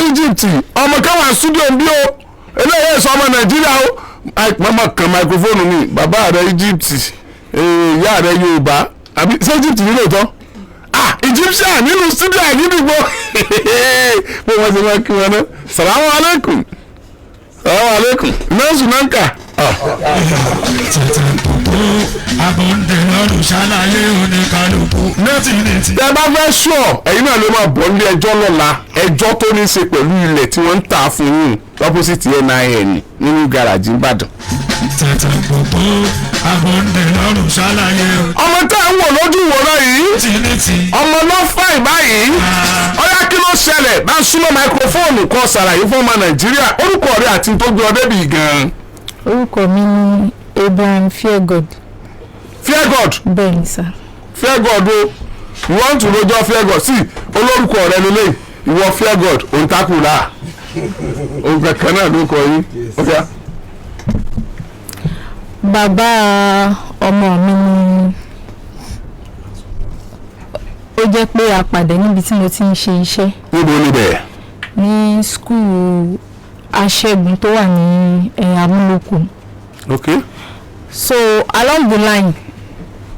Egypt ọmọ káwọn studio ń bí o eléyìí sọ ọmọ Nàìjíríà o mama kan microphone mi bàbá rẹ Egypt ìyá rẹ Yorùbá àbí ṣé Egypt nílò tán Egyptian nínú studio àgídìgbò bó wọ́n ti máa kí wọn náà salamu alaikum nọ́ọ̀sì náà ń kà. Abọ́ndé lọ́rùn ṣàlàyé oníkálukú nẹ́tì. tẹ́ bá fẹ́ sọ ẹ̀yin náà ló máa bọ̀ nílé ẹjọ́ lọ́la ẹjọ́ tó ní í ṣe pẹ̀lú ilẹ̀ tí wọ́n ń tà fún yín lọ́pọ̀sìtì NIN nínú gàràjì Ìbàdàn. Tẹ̀tẹ̀ gbogbo abọ́ndé lọ́rùn ṣàlàyé. ọmọ tá à ń wò lójú ìwòran yìí ọmọ náà fáìn báyìí ọyá kí ló ṣẹlẹ̀ bá súnmọ́ máikrófóònù kan ṣàlàyé fún ọmọ Nàìjíríà orúkọ rẹ àti tó gbé ọ débì gan-an. orúkọ mi ni Abraham Feargod. Feargod. bẹ́ẹ̀ni sá. Feargod o ìwọ ń tún lójọ́ Feargod sí olórúkọ rẹ lélẹ̀ ìwọ Feargod òǹtakùlà òun kankan náà ló kọ yín. bàbá ọmọ mi ni ó jẹ́ pé a pàdé níbi tí mo ti ń ṣe iṣẹ́. níbo níbẹ̀. ní skul aṣẹ́gun tó wà ní amúlòkó. okay. so along the line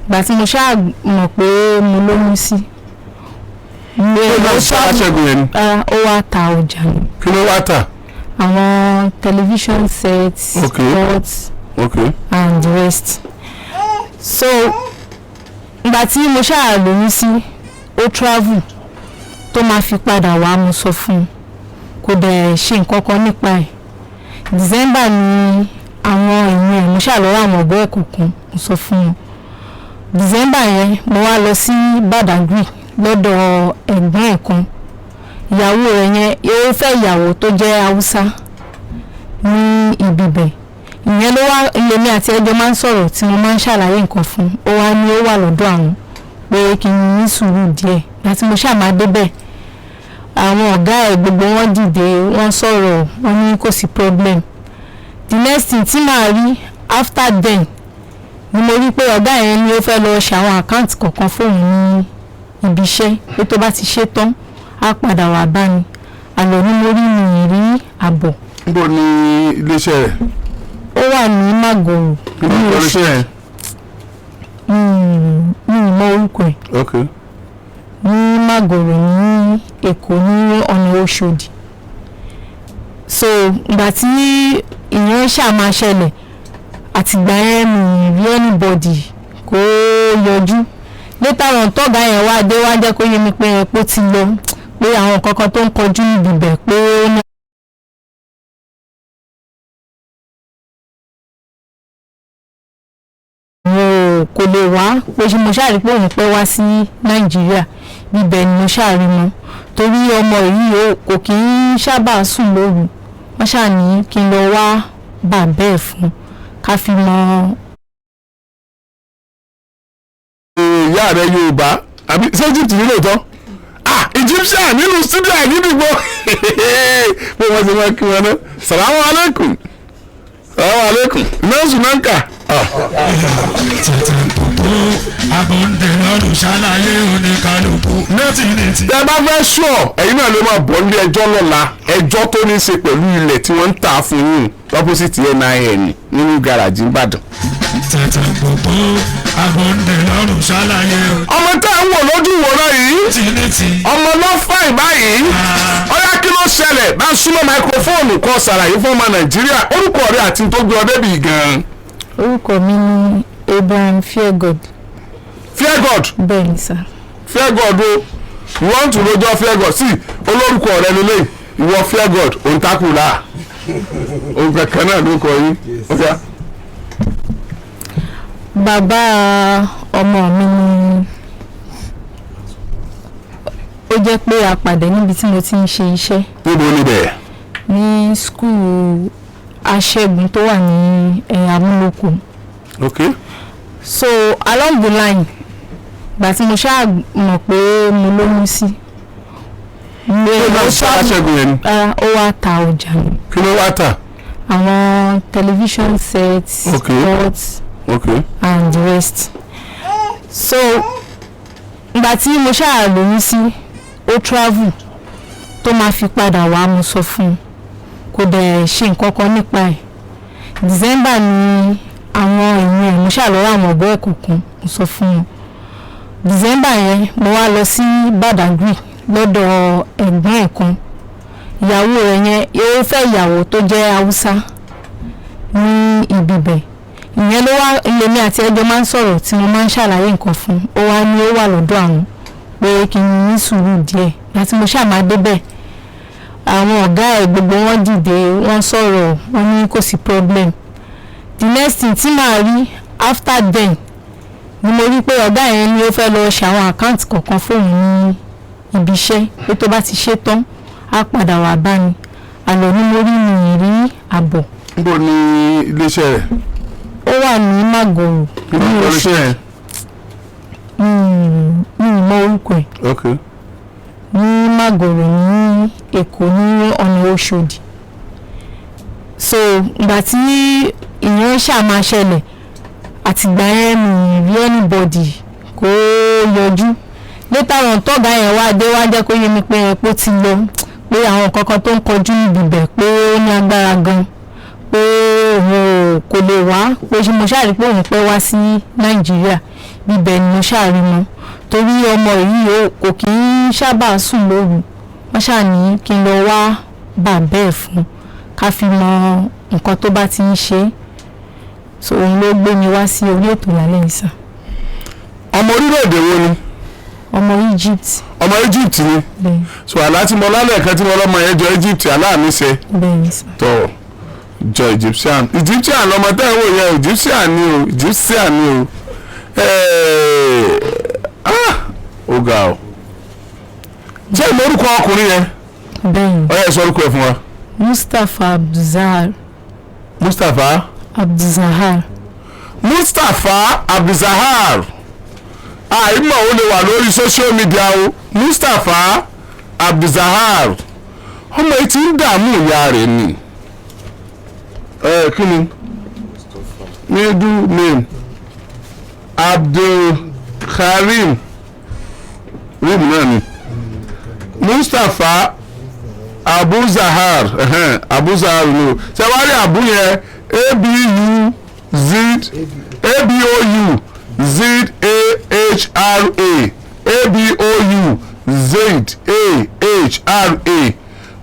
gbà tí mo ṣáà mọ̀ pé mo lóyún sí. ó wá ta ọjà mi. kí ló wá tà. àwọn television sets. pots. and the rest. so ìgbà tí mo ṣáà lóyún sí ó travel tó máa fi padà wá mo sọ fún un kò dẹ̀ ṣe nǹkan kan nípa ẹ̀. December ni àwọn èèyàn ẹ̀ mo ṣáà lọ́wọ́ àwọn ọ̀bọ ẹ̀ kọ̀ọ̀kan mo sọ fún wọn. December yẹn mo wá lọ sí Badagry lọ́dọ̀ ẹ̀gbọ́n ẹ̀ kan ìyàwó rẹ̀ yẹn ó fẹ́ ìyàwó tó jẹ́ Haúsá ní ibibẹ̀ ìyẹn ló wá ilé àti ẹjọ́ máa ń sọ̀rọ̀ tí mo máa ń ṣàlàyé nǹkan fún ó wá ní ó wà lọ́dọ̀ àwọn pé kí n ní sùúrù díẹ̀ láti mo ṣáà máa débẹ̀ àwọn ọ̀gá ẹ̀ gbogbo wọn dìde wọ́n sọ̀rọ̀ wọ́n ní kò sí problem. The next thing tí màá rí after then ni mo rí pé ọ̀gá yẹn ni ó fẹ́ lọ ṣe àwọn àkáǹtì kọ̀ọ̀kan fóun ní ibi iṣẹ́ pé tó bá ti ṣe tán á padà wá bá mi àlọ́ ni mo rí mi rí àbọ̀. níbo ni iléeṣẹ́ rẹ̀. ó wà ní Magoro. kí ló ń kọ́ iléeṣẹ́ yẹn. mi ò mọ orúkọ ẹ̀. okay. ní Magoro ní Èkó ní ọ̀nà Òṣòdì. so ìgbà tí ìyẹn ṣáà máa ṣẹlẹ̀ àtìgbà yẹn mi rí anybody kó yọjú later on tọ́gà yẹn wá dé wá jẹ́ kó yé mi pé epo ti lọ pé àwọn kankan tó ń kọjú níbibẹ̀ pé ó ní. kò lè wá pé mo ṣáà rí pé òun pẹ́ wá sí Nàìjíríà bíbẹ̀ ni mo ṣáà rí mọ́ torí ọmọ yìí kò kí ń sábà sùn lóru wọ́n ṣáà ní kí n lọ wá bàbá ẹ̀ fún ká fi mọ. ìyá rẹ Yorùbá àbí ṣé Egypt nílò tán Egyptian nínú studio àgídìgbò bó wọ́n ti máa kí wọn náà salamu alaikum nọ́ọ̀sì náà ń kà. Tẹ̀tẹ̀ gbogbo abọ́ndé lọ́rùn ṣàlàyé oníkálukú nẹ́tì. tẹ́ bá fẹ́ sọ ẹ̀yin náà ló máa bọ̀ nílé ẹjọ́ lọ́la ẹjọ́ tó ní í ṣe pẹ̀lú ilẹ̀ tí wọ́n ń tà fún yín lọ́pọ̀sìtì NIN nínú gàràjì Ìbàdàn. Tẹ̀tẹ̀ gbogbo abọ́ndé lọ́rùn ṣàlàyé. ọmọ tá à ń wò lójú ìwòran yìí ọmọ náà fáìn báyìí ọyá kí ló ṣẹlẹ̀ bá súnmọ́ máikrófóònù kan ṣàlàyé fún ọmọ Nàìjíríà orúkọ rẹ àti tó gbé ọ débì gan-an. orúkọ mi ni Abraham Feargod. Feargod. bẹ́ẹ̀ni sá. Feargod o ìwọ ń tún lójọ́ Feargod sí olórúkọ rẹ lélẹ̀ ìwọ Feargod òǹtakùlà òun kankan náà ló kọ yín. bàbá ọmọ mi ni ó jẹ́ pé a pàdé níbi tí mo ti ń ṣe iṣẹ́. níbo níbẹ̀. ní skul aṣẹ́gun tó wà ní amúlòkó. okay. so along the line gbà tí mo ṣáà mọ̀ pé mo lóyún sí. ó wá ta ọjà mi. kí ló wá tà. àwọn television sets. pots. and the rest. so ìgbà tí mo ṣáà lóyún sí ó travel tó máa fi padà wá mo sọ fún un kò dẹ̀ ṣe nǹkan kan nípa ẹ̀. December ni àwọn èèyàn ẹ̀ mo ṣàlọ́wọ́ àwọn ọ̀bọ ẹ̀ kọ̀ọ̀kan mo sọ fún wọn. December yẹn mo wá lọ sí Badagry lọ́dọ̀ ẹ̀gbọ́n ẹ̀ kan. Ìyàwó rẹ̀ yẹn ó fẹ́ ìyàwó tó jẹ́ Haúsá ní ibibẹ̀. Ìyẹn ló wá ilé àti ẹjọ́ máa ń sọ̀rọ̀ tí mo máa ń ṣàlàyé nǹkan fún. Ó wá ní ó wà lọ́dọ̀ àwọn pé kí n ní sùúrù díẹ̀ láti mo ṣáà máa débẹ̀. Àwọn ọ̀gá ẹ̀ gbogbo wọn dìde wọ́n sọ̀rọ̀ wọ́n ní kò sí problem. The next thing tí màá rí after then ni mo rí pé ọ̀gá yẹn ni ó fẹ́ lọ ṣe àwọn àkáǹtì kọ̀ọ̀kan fóun ní ibi iṣẹ́ pé tó bá ti ṣe tán á padà wá bá mi. Àlọ́ ni mo rí mi rí àbọ̀. Níbo ni iléeṣẹ́ rẹ̀? Ó wà ní Magoro. Níbo iléeṣẹ́ yẹn? Mọ orúkọ ẹ̀. Okay. Ní Magoro ní Èkó ní ọ̀nà Òṣòdì. So ìgbà tí ìyẹn ṣáà ṣẹlẹ̀ àtìgbà yẹn mi rí anybody kó yọjú. Later on tọ́gà yẹn wá dé wá jẹ́ kó yé mi pé epo ti lọ pé àwọn kankan tó ń kọjú níbibẹ̀ pé ó ní agbára gan pé òun kò lè wá pé mo ṣáà rí pé òun pẹ́ wá sí Nàìjíríà bíbẹ̀ ni mo ṣáà rí mọ́ torí ọmọ yìí kò kì í sábà sùn lóru wọ́n ṣáà ní kí n lọ wá bàbá ẹ̀ fún ká fi mọ nǹkan tó bá ti ń ṣe so òun ló gbé mi wá sí orí ètò lálẹ́ ìsà. Ọmọ orílẹ̀-èdè wo ni? Ọmọ Egypt. Ọmọ Egypt ni? Bẹ́ẹ̀. So àlá tí mo lálẹ́ ẹ̀kan tí mo lọ́mọ yẹn jọ Egypt aláàmì ṣe. Bẹ́ẹ̀ sà. Tọ́ jọ Egyptian lọmọ tẹ́ ẹ̀ wò yẹn Egyptian ni o ó ga o. Ṣé ìmọ̀ orúkọ ọkùnrin yẹn? Bẹ́ẹ̀. Ó yẹ sọ orúkọ ẹ̀ fún wa. Mustapha Abdulzahar. Mustapha Abdulzahar. Àìmọ̀ ó lè wà lórí social media o. Mustapha Abdulzahar. Ọmọ yìí ti ń dààmú ìyá rẹ̀ ni. Kí ni? Middle name Abdulkarim. Ríìmù náà ni. Mustapha Abuzahar Abuzahar ni o ṣe wá rí àbú yẹn ABOUZAHRA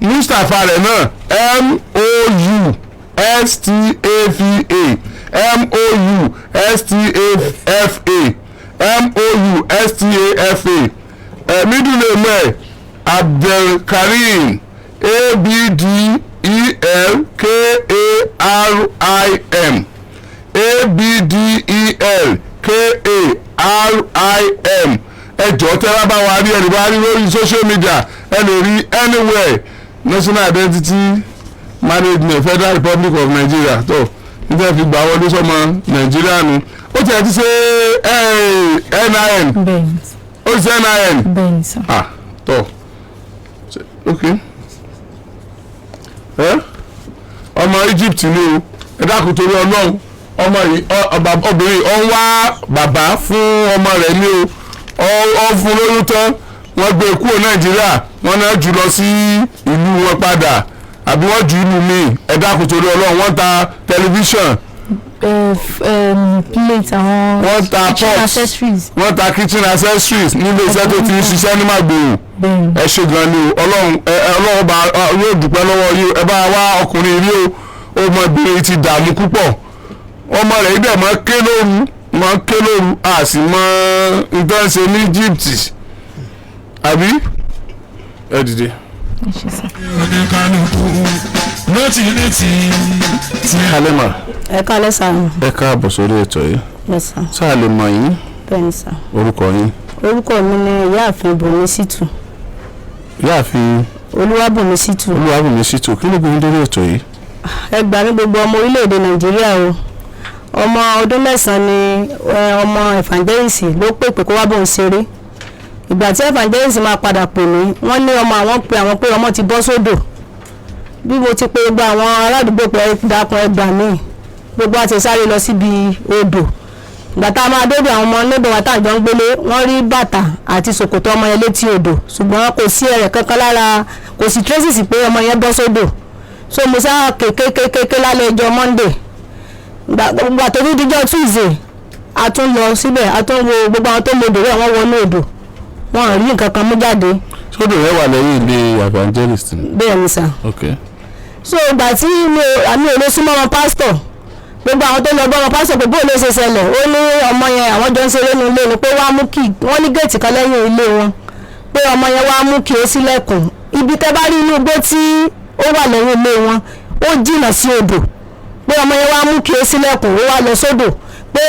Mustapha rẹ̀ náà MOUSTAFA middle name ẹ̀ Abdulkarim ABDELKARIM ẹjọ́ tẹ́lá bá wa rí ẹni bá rí lórí social media ẹ lè rí anywhere National Identity Management Federal Republic of Nigeria tó nígbà fi gbà wọlé sọmọ Nàìjíríà nu ó ti ẹ̀ ti ṣe NIN ó ti ṣe NIN bẹ́ẹ̀ sà. tó ok ọmọ Egypt ni o ẹ dákun torí Ọlọ́run ọmọ yìí obìnrin ọ ń wá bàbá fún ọmọ rẹ̀ ní o ọ fún lóyún tán wọ́n gbé kúrò Nàìjíríà wọ́n náà jù lọ sí ìlú wọn padà àbí wọ́n jù ìlú míì ẹ dákun torí Ọlọ́run wọ́n ta tẹlifíṣàn plate àwọn wọ́n ta pots wọ́n ta kitchen accessories nílé iṣẹ́ tó ti ń ṣiṣẹ́ ní Màgbòrò ẹ ṣe gan ni o Ọlọ́run bá yóò dúpẹ́ lọ́wọ́ yìí ẹ bá wá ọkùnrin rí o ọmọbìnrin ti dààmú púpọ̀ ọmọ rẹ̀ yìí dẹ̀ máa ké lóru a sì mọ ìtọ́sẹ̀ ní Egypt àbí ẹ dìde. oníkálukú létí tí kálẹ̀ mà. ẹ kálẹ̀ sà. ẹ káàbọ̀ sórí ètò yìí. Yes sà. sáà lè mọ yín. bẹ́ẹ̀ni sà. orúkọ yín. orúkọ mi ni ìyáàfin Bùnmi Sítù. ìyáàfin. Olúwabùnmi Sítù. Olúwabùnmi Sítù kí ló gbé yín dórí ètò yìí. ẹ gbà ní gbogbo ọmọ orílẹ̀-èdè Nàìjíríà o ọmọ ọdún mẹ́sàn-án ni ọmọ evangelist ló pèpè kó wá bóun ṣeré ìgbà tí evangelist máa padà pè mí wọ́n ní ọmọ àwọn pé àwọn pé ọmọ ti bọ́ sódò bí mo ti pe gbogbo àwọn aládùúgbò pé dákun ẹgbà míì gbogbo àti sáré lọ síbi odò ìgbà tá a máa dóde àwọn ọmọ níbẹ̀ wá tá à jọ ń gbélé wọ́n rí bàtà àti ṣòkòtò ọmọ yẹn létí odò ṣùgbọ́n kò sí ẹ̀rẹ̀ kankan lára kò sí traces pé ọmọ yẹn bọ́ sódò so mo sá kékékéké lálẹ́ ọjọ́ Monday gbà tó fi dijọ́ Tuesday a tún lọ síbẹ̀ a tún wo gbogbo àwọn tó lodò rẹ̀ wọ́n wọnú odò wọn rí nǹkan kan mú jáde. sódò yẹn wà lẹ́yìn ilé evangelist ni. bẹ́ẹ̀ ni sà. ok. so ìgbà tí àmì ò lè súnmọ́ wọn pásítọ̀ gbogbo àwọn tó lọ bọ́ wọn pásítọ̀ pé bóun ló ṣe ṣẹlẹ̀ ó ní ọmọ yẹn àwọn jọ ń ṣeré ní ilé ni pé wàá mú kí wọ́n ní géètì kan lẹ́yìn ilé wọn pé ọmọ yẹn wàá mú kí ó sílẹ̀kùn ibi tẹ́ bá rí inú igbó tí ó wà lẹ́yìn ilé wọn ó jìnnà sí odò pé ọmọ yẹn wàá mú kí ó sílẹ̀kùn ó wá lọ sódò pé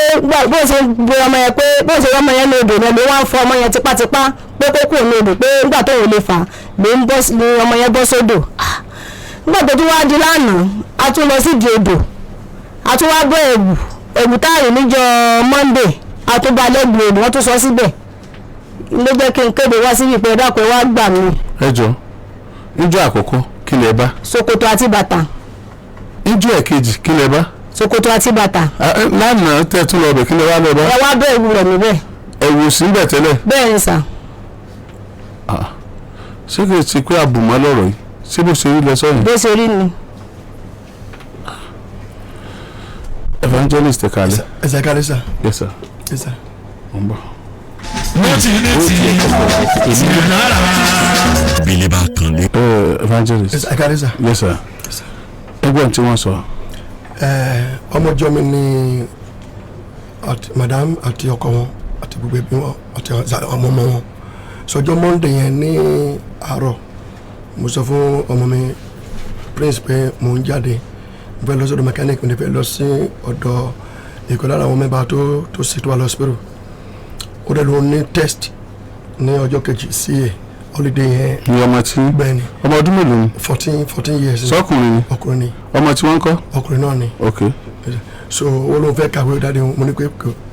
bó ṣe gbé ọmọ yẹn pé bó ṣe ọmọ yẹn ní odò náà ló wá ń fọ ọmọ yẹn tipátipá pé kó kúrò ní odò pé nígbà tó ò lè fà ló ń bọ́ ní ọmọ yẹn bọ́ sódò nígbà tó tún wá di lánàá a tún lọ sí di odò a tún wá bọ́ ẹ̀wù táàrí níjọ́ Monday a tún bá lẹ́gbẹ̀ẹ́ odò wọ́n tún sọ síbẹ̀ ló jẹ́ kí n kéde wá síbi pé dákun wá gbà mí. ẹ jọ níjọ́ àkọ́kọ́ kí lẹ bá. ṣòkòtò àti bàtà. níjọ́ ẹ̀kejì kí lẹ bá. ṣòkòtò àti bàtà. lánàá tẹ́ tún lọ bẹ̀ kí lẹ wá lọ bá. ẹ wá bẹ́ ẹ̀wù rẹ̀ níbẹ̀. ẹ̀wù sí bẹ̀ tẹ́lẹ̀. bẹ́ẹ̀ ni sà. ṣé kìí ṣe pé àbùmọ́ lọ́rọ̀ yìí ṣé bó ṣe rí lẹ sọ́yìn. bó ṣe rí ni. evangelist kalẹ̀. ẹ ṣe kalẹ̀ sà. yes sir. yes sir. wọ́n bọ̀. ti lára bílẹ̀ bá kan lé. evangelist. ẹ ṣe kalẹ̀ sà. yes sir. ẹgbọ́n tí wọ́n sọ. ọmọjọ́ mi ni madam àti ọkọ wọn àti gbogbo ẹbí wọn àti ọmọ wọn sọjọ́ Monday yẹn ní àárọ̀ mo sọ fún ọmọ mi Prince pé mo ń jáde mo fẹ́ lọ sọ́dọ̀ mechanic mo fẹ́ lọ sí ọ̀dọ̀ ìkọ́ lára àwọn mẹ́bàá tó ṣètò wa lọ hospital ó dẹ̀ ló ní test ní ọjọ́ kejì sí holiday yẹn. ní ọmọ tí bẹ́ẹ̀ni ọmọ ọdún mélòó ni. 14 years. sọkùnrin ni. ọkùnrin ni. ọmọ tí wọ́n ń kọ́. ọkùnrin náà ni. ok. so ó lóun fẹ́ kàwé dáadé mo ní pé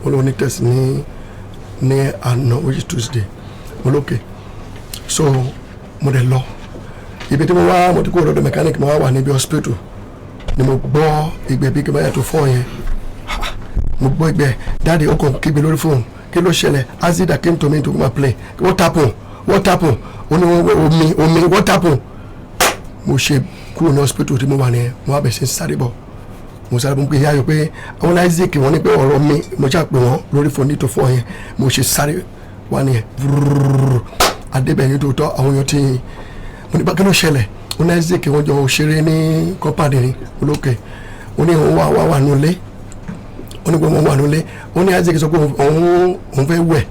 ó lóun ní test ní àná which is Tuesday mo lókè so mo dẹ̀ lọ ibi tí mo ti kó lọ́dọ̀ mechanic mo wà níbi hospital ni mo gbọ́ ìgbẹ́ bí kébáyà tó fọ́ yẹn mo gbọ́ ìgbẹ́ dáadé ó kàn kígbe lórí fóònù kí ló ṣẹlẹ̀ acid that came to me to come and play what happen ó ní omi what happen mo ṣe kúrò ní hospital tí mo wà ní mo wá bẹ̀ sí sáré bọ̀ mo sáré bọ̀ pé yáyọ pé àwọn Isaac wọ́n ní pé ọ̀rọ̀ mi mo ṣàpè wọ́n lórí fóònù tó fọ́ yẹn mo ṣe sáré wá nìyẹn adébẹ̀ ní tòótọ́ àwọn èèyàn tí mo ní bá kí ló ṣẹlẹ̀ ó ní Isaac wọ́n jọ ṣeré ní kọ́pàdé ní olókè ó ní òun wà nulẹ̀ ó ní pé wọ́n wà nulẹ̀ ó ní Isaac sọ pé òun fẹ́ wẹ̀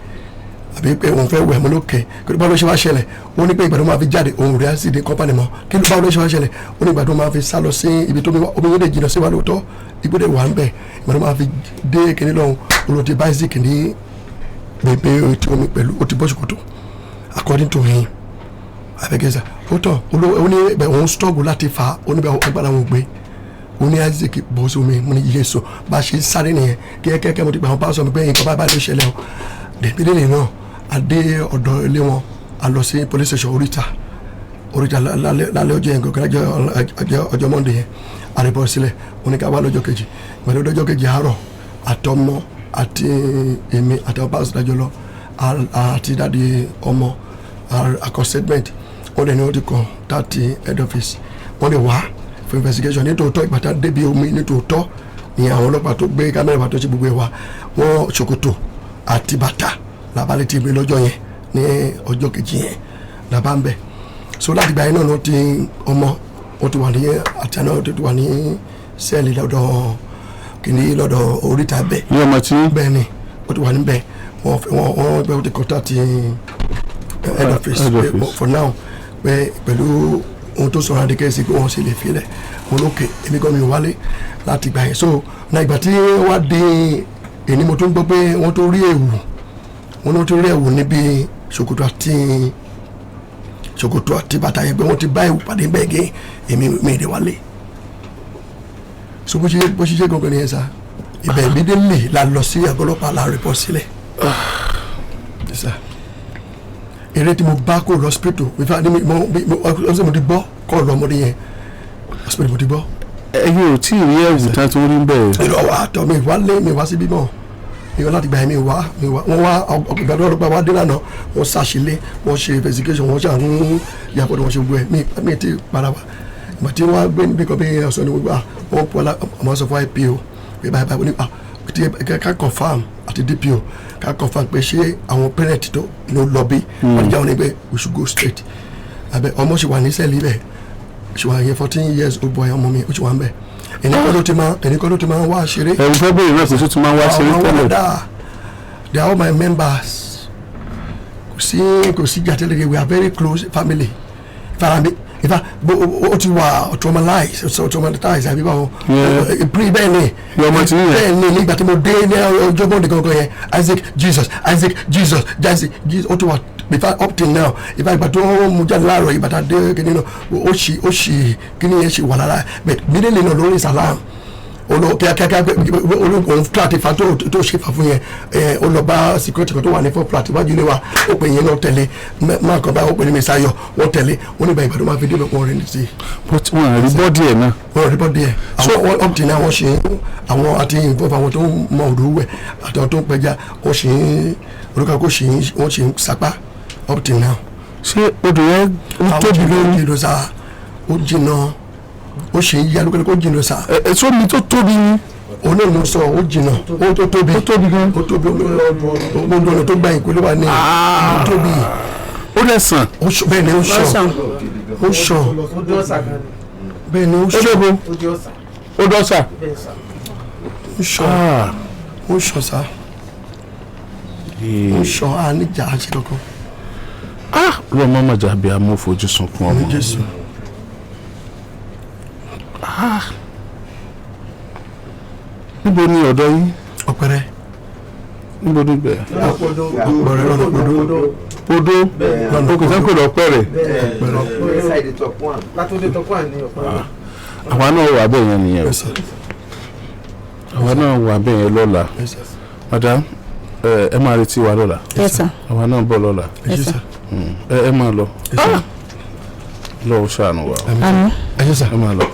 àbí pé òun fẹ́ wẹ̀ mọ́ lókè kí ló bá ló ṣe wá ṣẹlẹ̀ ó ní pé ìgbà tó máa fi jáde òun rẹ̀ sí ní kọ́pàdé mọ́ kí ló bá ló ṣe wá ṣẹlẹ̀ ó ní ìgbà tó máa fi sá lọ sí ibi tó omi yóò dé jìnnà sí wa lóòótọ́ igbó dẹ̀ wà ń bẹ̀ ìgbà tó máa fi dé kíní lọ́hùn olùdí bá Isaac ní bèbè omi pẹ̀lú ó ti bọ́ ṣòkòtò according to him abegeza ó tọ̀ ó ní ibẹ̀ òun struggle láti fa ó ní bẹ̀ agbára wọn gbé ó ní Isaac bọ́ sí omi mo ní iye so bá a ṣe sáré nìyẹn kẹ́kẹ́ mo ti gbà wọn bá sọ mi pé nǹkan bá ló ṣẹlẹ̀ o dèbílẹ̀ náà adé ọ̀dọ̀ ilé wọn a lọ sí police station oríta lálẹ́ ọjọ́ yẹn gòkè ọjọ́ Monday yẹn àrèbọ̀ sílẹ̀ oníkàwá lọ́jọ́ kejì pẹ̀lú ọjọ́ kejì àárọ̀ àtọmọ àti èmi àti ọba àṣìdájọ́ lọ àti dáàdi ọmọ accostement wọ́n lè ní ó ti kàn láti head office wọ́n lè wá for investigation nítòótọ́ ìgbàtà débi omi nítòótọ́ ní àwọn ọlọ́pàá tó gbé kámẹ́rà tó ṣe gbogbo ẹ̀ wá wọ́n ṣòkòtò àti bàtà làbálẹ̀ ti gbé lọ́jọ́ yẹn ní ọjọ́ kejì yẹn làbá ń bẹ̀ so láti gba iná náà ti ọmọ ó ti wà ní àti àná ó ti wà ní sẹ́ẹ̀lì lọ́dọ̀ kìíní lọ́dọ̀ oríta bẹ̀. ní ọmọ tí. bẹ́ẹ̀ ni ó ti wà níbẹ̀ wọ́n gbé ó ti kọ́tà ti head office for now pé pẹ̀lú ohun tó sọ̀rọ̀ adékẹ́sì pé wọ́n sì lè filẹ̀ wọn lókè èmi gan mi wálé láti gbà yẹn so na ìgbà tí wá dé èyí mo tún gbọ́ pé wọ́n tó rí ẹ̀wù níbi ṣòkòtò àti bàtà yẹn pé wọ́n ti bá ẹ̀wù pàdé bẹ́ẹ̀ gé èmi mi ìdè wálé so bó ṣe ṣe gangan nìyẹn sá ibẹ̀ immediately la lọ sí àgọ́lọ́pàá la report sílẹ̀ eré tí mo bá kó lọ́sípítù ọ̀sẹ̀ mo ti gbọ́ kọ́ lọ́mọdé yẹn lọ́sípítù mo ti gbọ́. ẹ̀yin ò tí ì rí ẹ̀wù tá tó rí bẹ́ẹ̀. ìlọ wa tọ́ mi wá lé mi wá síbí mọ́ ìwọ láti gba ẹ̀mí wá wọ́n wá ọ̀gbẹ̀dọ̀ ọlọ́pàá wá dé lánàá wọ́n ṣàṣìlẹ̀ wọ́n ṣe investigation wọ́n ṣàrún ìyàpọ̀dọ̀ wọ́n ṣe gbọ́ ẹ̀ mí ti para wa ìgbà tí wọ́n gbé níbi kan bí ọ̀sán ni gbogbo àwọn pọ̀ ọmọ sọ fún IPO pé báyìí ní ká confam àti DPO ká confam pé ṣé àwọn parent tó ló lọ bí wọ́n jáwọ́ níbẹ̀ we should go straight abẹ ọmọ ṣì wà ní sẹ́ẹ̀lì bẹ́ẹ̀ ṣì wà yẹ 14 years old boy ọmọ mi ó ṣì wà ń bẹ̀ ẹnìkan ló ti máa ń wá ṣeré. ẹ̀rù fẹ́ bẹ̀rẹ̀ náà kò ti máa ń wá ṣeré tẹ́lẹ̀. they are all my members kò sí jàtẹ́lẹ̀ we are very close family farami ìfà ó ti wà traumatized àbí báwo bẹ́ẹ̀ ni bẹ́ẹ̀ ni nígbà tí mo dé ní ọjọ́ bọ́ọ̀dì gangan yẹn Isaac Jesus ó ti wà up till now ìfà ìgbà tó mú jáde láàárọ̀ ìgbà tá a dé kíní náà ó ṣì kíní yẹn ṣì wà lára but mílíọ̀nù náà lórí salam kíákíá olóògùn flat ìfà tó ṣe fà fún yẹn ó lọ bá security kan tó wà ní fún flat iwájú ilé wa ó pè yẹn náà tẹ̀lé máa kàn bá ó pè ní Mẹ́sáyọ̀ wọ́n tẹ̀lé wọ́n nígbà ìgbà tó máa fi débẹ̀ wọ́n rẹ̀ ní sí. but wọn rí bọ́ọ̀dì ẹ̀ náà. wọ́n rí bọ́ọ̀dì ẹ̀ àwọn up till now wọ́n ṣe àwọn àti involve àwọn tó ń mọ òdò wẹ̀ àti àwọn tó ń pẹja wọ́n ṣe olùkọ́ kó wọ́n ṣe sapá up till now. ṣé odò yẹn ó tóbi lórí. ó jìnnà ó ṣe yíyá lókè kó jìnnà sá. ẹ̀sọ́ mi tó tóbi ni. olóòlù sọ ó jìnnà ó tó tóbi. ó tóbi gan. ó tóbi ọmọdé tó gbà ìpínlẹ̀ wa ní. ó tóbi. ó lẹ̀ sàn. bẹ́ẹ̀ ni ó sàn. ó sàn. bẹ́ẹ̀ ni ó sàn. ó dọ́sà. ó sàn. ó sàn sá. ó sàn á níjà àti kankan. lọ́mọ mọ̀jà bí a mú fojú sunkún ọmọ. Jésù. níbo ni ọ̀dọ̀ yín. Ọ̀pẹ̀rẹ̀. níbo ni bẹ́ẹ̀. Ọ̀pẹ̀rẹ̀ lọ́nà Podó. Podó òkè sẹ́kọ̀ọ́ lọ Ọ̀pẹ̀rẹ̀. àwa náà wà bẹ́ẹ̀ yẹn nìyẹn. àwa náà wà bẹ́ẹ̀ yẹn lọ́la. madam ẹ máa retí wa lọ́la. àwa náà bọ̀ lọ́la. ẹ máa lọ. lọ́wọ́ ṣàánú wa. ẹ máa lọ.